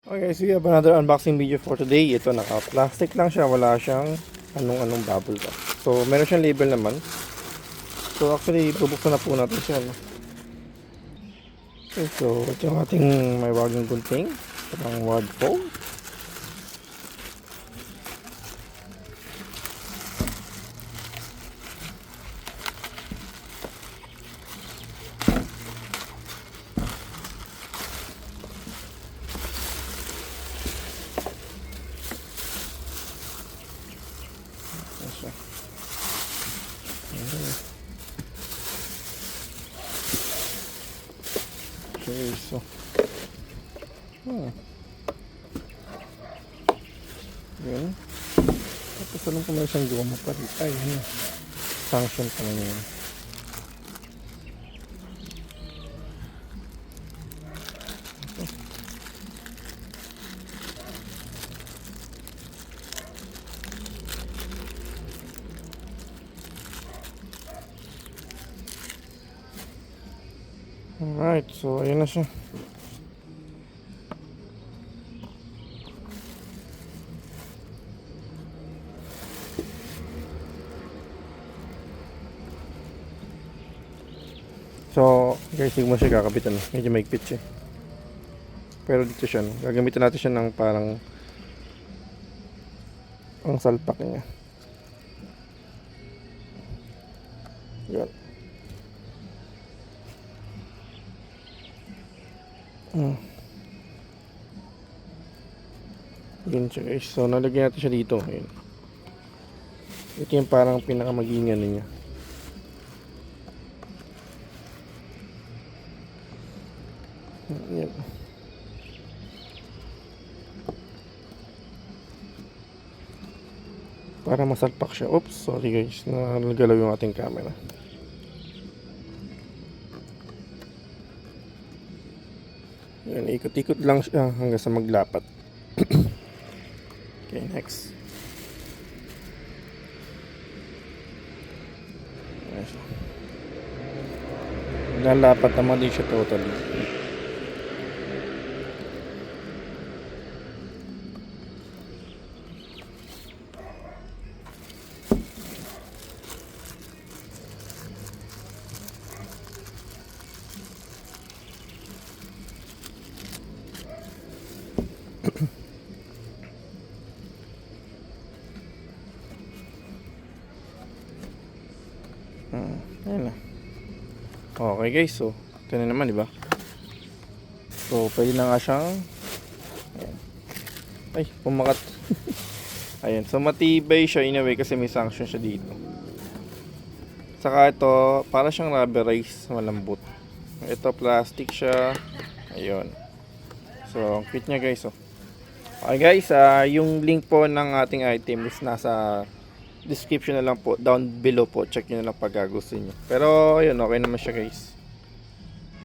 Okay, so we have another unboxing video for today. Ito, naka-plastic lang siya. Wala siyang anong bubble wrap. So, meron siyang label naman. So, actually, bubuksan na po natin siya. No? Okay, so, ito yung ating may bagong gunting. Ito ang word foam. Okay, so yun. Tapos alam ko may isang goma pa rin. Ay, yun. Function pa na yun. Alright, so ayun na siya. So guys, hindi mo siya kakabitan. Medyo maigpit siya. Pero dito siya, no? Gagamitin natin siya ng parang ang salpak niya. Yan. Yun siya guys. So nalagyan natin siya dito. Ayun. Ito yung parang pinakamagingan niya. Yan. Para masalpak siya. Oops, sorry guys. Nagalaw yung ating camera. Yan, ikot-ikot lang siya hanggang sa maglapat. Okay, next. Lalapat naman din siya totally. Ayan na. Okay guys, so ito na naman, diba? So pwede na nga siyang ayan. Ay, pumakat. Ayan, so matibay siya in a way kasi may sanction siya dito. Saka ito, para siyang rubberized, malambot. Ito plastic siya. Ayun. So ang cute niya guys, oh. Okay guys, yung link po ng ating item is nasa description na lang po, down below po. Check nyo na lang pag gusto nyo. Pero ayun, okay naman siya guys.